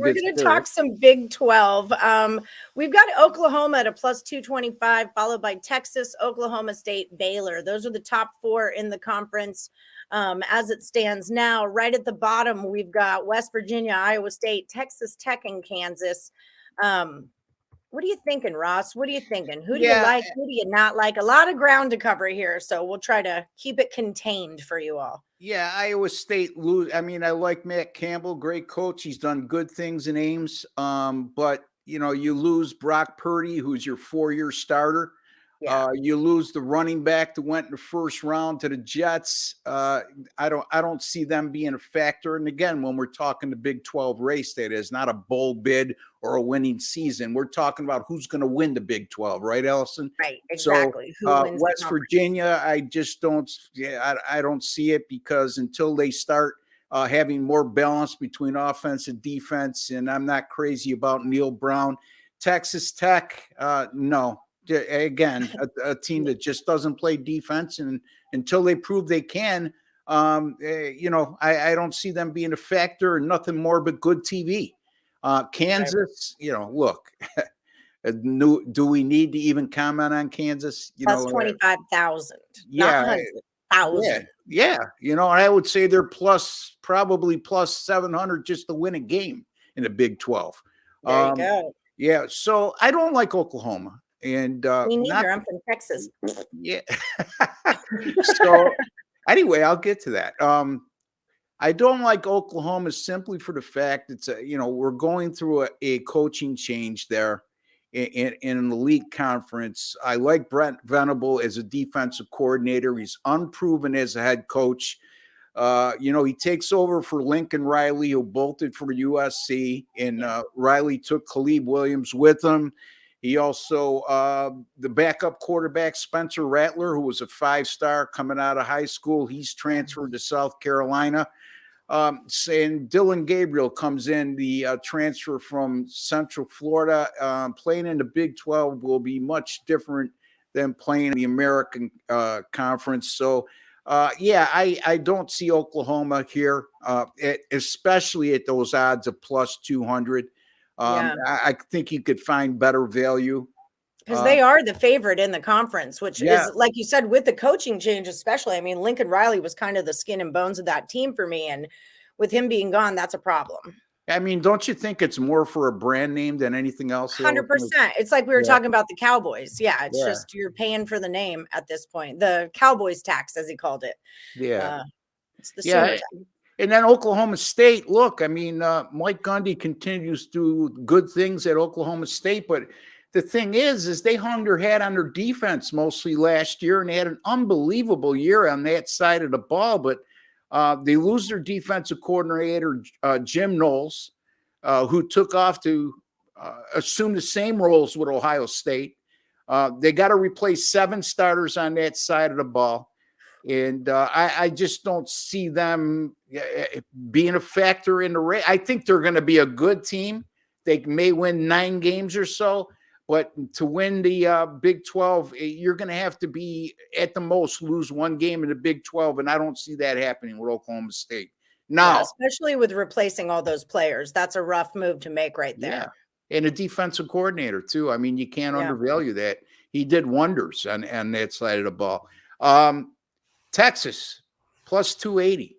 We're going to talk some Big 12. We've got Oklahoma at a plus 225, followed by Texas, Oklahoma State, Baylor. Those are the top four in the conference as it stands now. Right at the bottom, we've got West Virginia, Iowa State, Texas Tech, and Kansas. What are you thinking, Ross? What are you thinking? Who do you like? Who do you not like? A lot of ground to cover here, so we'll try to keep it contained for you all. Yeah, Iowa State lose. I mean, I like Matt Campbell, great coach. He's done good things in Ames. But you lose Brock Purdy, who's your 4-year starter. Yeah. You lose the running back that went in the first round to the Jets. I don't see them being a factor. And again, when we're talking the Big 12 race, that is not a bowl bid or a winning season. We're talking about who's going to win the Big 12, right, Allison? Right, exactly. So West Virginia, I just don't. Yeah, I don't see it, because until they start having more balance between offense and defense, and I'm not crazy about Neil Brown. Texas Tech, no. Again, a team that just doesn't play defense, and until they prove they can, I don't see them being a factor, and nothing more but good TV. Kansas, look, do we need to even comment on Kansas? Plus 25,000. Yeah. 100,000. Yeah. I would say they're probably plus 700 just to win a game in the Big 12. There you go. Yeah. So I don't like Oklahoma. And me neither. I'm from Texas. Yeah. So anyway, I'll get to that. I don't like Oklahoma simply for the fact it's we're going through a coaching change there in an elite conference. I like Brent Venable as a defensive coordinator. He's unproven as a head coach. He takes over for Lincoln Riley, who bolted for USC, and Riley took Caleb Williams with him. He also, the backup quarterback, Spencer Rattler, who was a 5-star coming out of high school, he's transferred to South Carolina. And Dylan Gabriel comes in, the transfer from Central Florida. Playing in the Big 12 will be much different than playing in the American Conference. So, I don't see Oklahoma here, especially at those odds of plus 200. I think you could find better value. Because they are the favorite in the conference, which is, like you said, with the coaching change especially. I mean, Lincoln Riley was kind of the skin and bones of that team for me. And with him being gone, that's a problem. I mean, don't you think it's more for a brand name than anything else? 100%. It's like we were talking about the Cowboys. Yeah, it's just you're paying for the name at this point. The Cowboys tax, as he called it. Yeah. It's the Sooners. And then Oklahoma State, look, I mean, Mike Gundy continues to do good things at Oklahoma State, but the thing is they hung their hat on their defense mostly last year, and they had an unbelievable year on that side of the ball, but they lose their defensive coordinator, Jim Knowles, who took off to assume the same roles with Ohio State. They got to replace 7 starters on that side of the ball. And I just don't see them being a factor in the race. I think they're going to be a good team. They may win 9 games or so, but to win the Big 12, you're going to have to be at the most lose 1 game in the Big 12, and I don't see that happening with Oklahoma State. Now, especially with replacing all those players, that's a rough move to make right there. Yeah, and a defensive coordinator too. I mean, you can't undervalue that. He did wonders on that side of the ball. Texas, plus 280.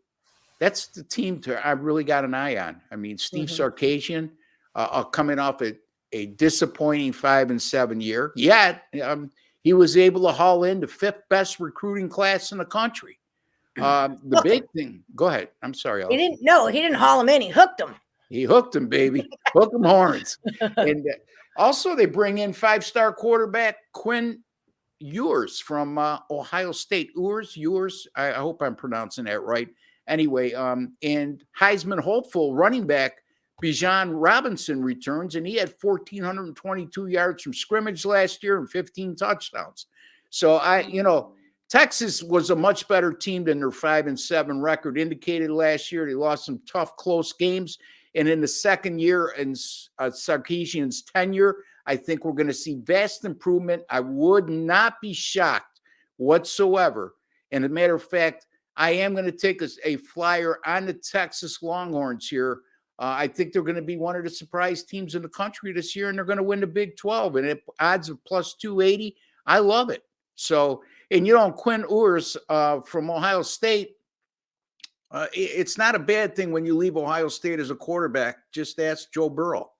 That's the team I really got an eye on. I mean, Steve Sarkisian coming off a disappointing 5-7 year. Yet he was able to haul in the 5th best recruiting class in the country. The big thing. Go ahead. I'm sorry. He didn't haul him in. He hooked him. He hooked him, baby. Hook him horns. And also they bring in 5-star quarterback Quinn Ewers from Ohio State. Ewers. I hope I'm pronouncing that right. Anyway, and Heisman hopeful running back Bijan Robinson returns, and he had 1,422 yards from scrimmage last year and 15 touchdowns. So Texas was a much better team than their 5-7 record indicated last year. They lost some tough, close games. And in the second year in Sarkisian's tenure, I think we're going to see vast improvement. I would not be shocked whatsoever. And as a matter of fact, I am going to take a flyer on the Texas Longhorns here I think they're going to be one of the surprise teams in the country this year, and they're going to win the Big 12. And at odds of plus 280, I love it. So, and Quinn Ewers from Ohio State, it's not a bad thing when you leave Ohio State as a quarterback. Just ask Joe Burrow,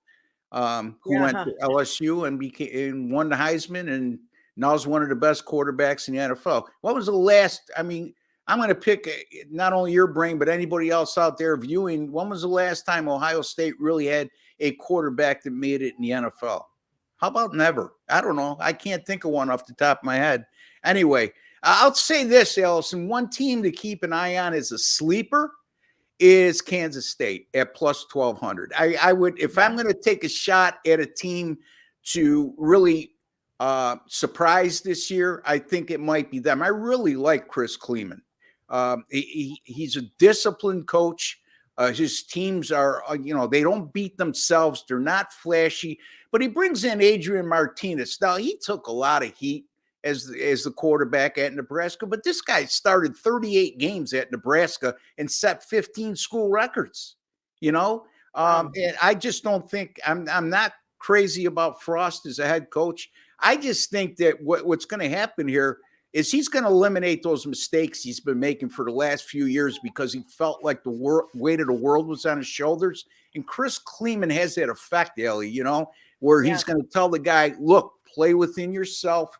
who went to LSU and won the Heisman, and now is one of the best quarterbacks in the NFL. What was the last? I mean, I'm going to pick not only your brain, but anybody else out there viewing. When was the last time Ohio State really had a quarterback that made it in the NFL? How about never? I don't know. I can't think of one off the top of my head. Anyway, I'll say this, Allison. One team to keep an eye on as a sleeper is Kansas State at plus 1,200. I would, if I'm going to take a shot at a team to really surprise this year, I think it might be them. I really like Chris Kleeman. He's a disciplined coach. His teams are, they don't beat themselves. They're not flashy, but he brings in Adrian Martinez. Now, he took a lot of heat as the quarterback at Nebraska, but this guy started 38 games at Nebraska and set 15 school records, and I just don't think I'm not crazy about Frost as a head coach. I just think that what's going to happen here is he's going to eliminate those mistakes he's been making for the last few years because he felt like the weight of the world was on his shoulders. And Chris Kleeman has that effect, Ellie, where he's going to tell the guy, look, play within yourself.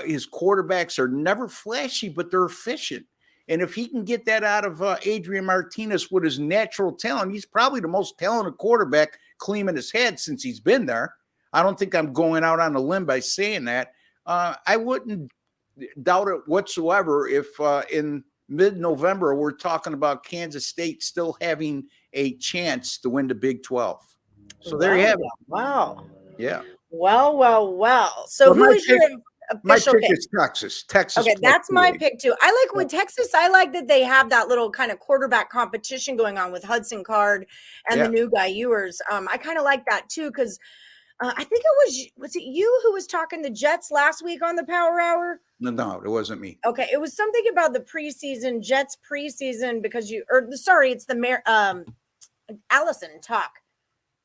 His quarterbacks are never flashy, but they're efficient. And if he can get that out of Adrian Martinez with his natural talent, he's probably the most talented quarterback Kleeman has had since he's been there. I don't think I'm going out on a limb by saying that. I wouldn't doubt it whatsoever if in mid-November we're talking about Kansas State still having a chance to win the Big 12. So there you have it. Wow. Yeah. Well. So who is your official pick? My pick pick? is Texas. Texas. Okay, that's my pick too. I like with Texas. I like that they have that little kind of quarterback competition going on with Hudson Card and the new guy Ewers. I kind of like that too because I think it was it you who was talking the Jets last week on the Power Hour? No, it wasn't me. Okay, it was something about the preseason, Jets preseason because it's the Allison talk.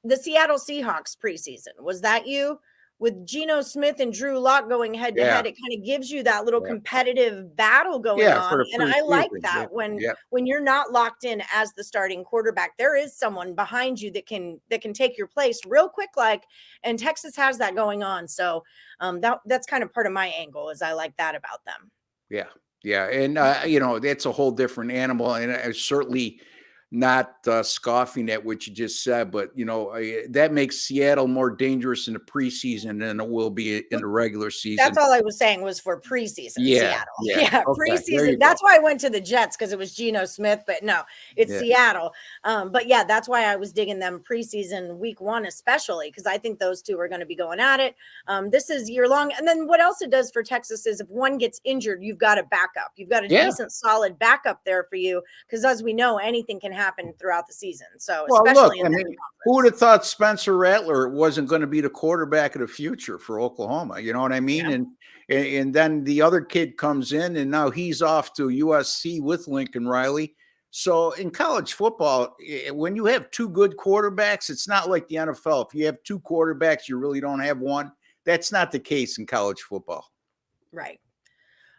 The Seattle Seahawks preseason. Was that you? With Geno Smith and Drew Lock going head to head, it kind of gives you that little competitive battle going on. And I like that when you're not locked in as the starting quarterback, there is someone behind you that can take your place real quick, and Texas has that going on. So that's kind of part of my angle is I like that about them. Yeah. Yeah. And, that's a whole different animal. And I certainly not scoffing at what you just said, but that makes Seattle more dangerous in the preseason than it will be in the regular season. That's all I was saying was for preseason. Seattle. Yeah. Okay, preseason. That's why I went to the Jets because it was Geno Smith, but no, it's Seattle. But yeah, that's why I was digging them preseason week 1, especially because I think those two are going to be going at it. This is year long. And then what else it does for Texas is if one gets injured, you've got a backup. You've got a decent, solid backup there for you because as we know, anything can happen throughout the season. So especially who would have thought Spencer Rattler wasn't going to be the quarterback of the future for Oklahoma? You know what I mean? Yeah. And then the other kid comes in and now he's off to USC with Lincoln Riley. So in college football, when you have two good quarterbacks, it's not like the NFL. If you have two quarterbacks, you really don't have one. That's not the case in college football. Right.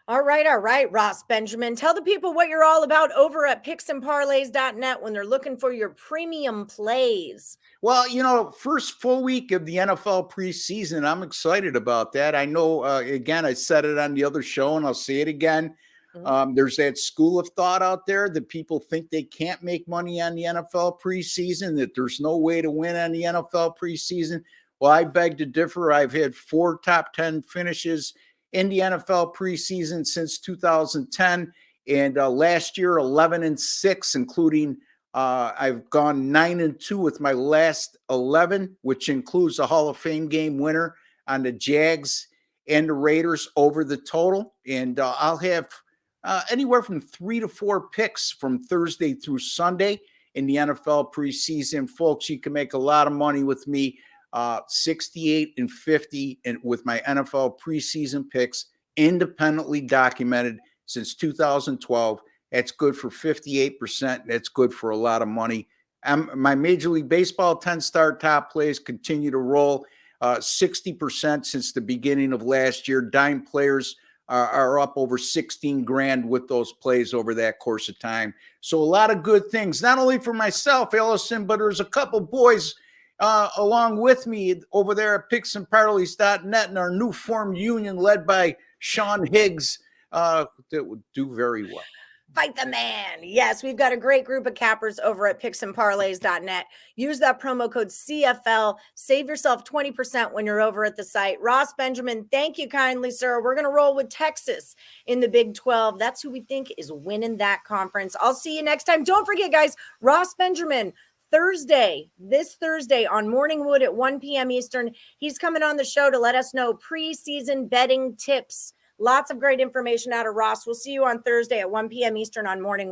All right, Ross Benjamin. Tell the people what you're all about over at picksandparlays.net when they're looking for your premium plays. Well, first full week of the NFL preseason, I'm excited about that. I know, again, I said it on the other show and I'll say it again. Mm-hmm. There's that school of thought out there that people think they can't make money on the NFL preseason, that there's no way to win on the NFL preseason. Well, I beg to differ. I've had 4 top 10 finishes in the NFL preseason since 2010, and last year 11-6, including I've gone 9-2 with my last 11, which includes a Hall of Fame game winner on the Jags and the Raiders over the total. And I'll have anywhere from 3 to 4 picks from Thursday through Sunday in the NFL preseason. Folks, you can make a lot of money with me. 68-50 and with my NFL preseason picks, independently documented since 2012. That's good for 58%. That's good for a lot of money. My Major League Baseball 10-star top plays continue to roll 60% since the beginning of last year. Dime players are up over 16 grand with those plays over that course of time. So a lot of good things, not only for myself, Ellison, but there's a couple boys along with me over there at PicksandParlays.net and our new formed union led by Sean Higgs that would do very well. Fight the man. Yes, we've got a great group of cappers over at PicksandParlays.net. Use that promo code CFL. Save yourself 20% when you're over at the site. Ross Benjamin, thank you kindly, sir. We're going to roll with Texas in the Big 12. That's who we think is winning that conference. I'll see you next time. Don't forget, guys, Ross Benjamin, this Thursday on Morningwood at 1 p.m. Eastern. He's coming on the show to let us know preseason betting tips. Lots of great information out of Ross. We'll see you on Thursday at 1 p.m. Eastern on Morningwood.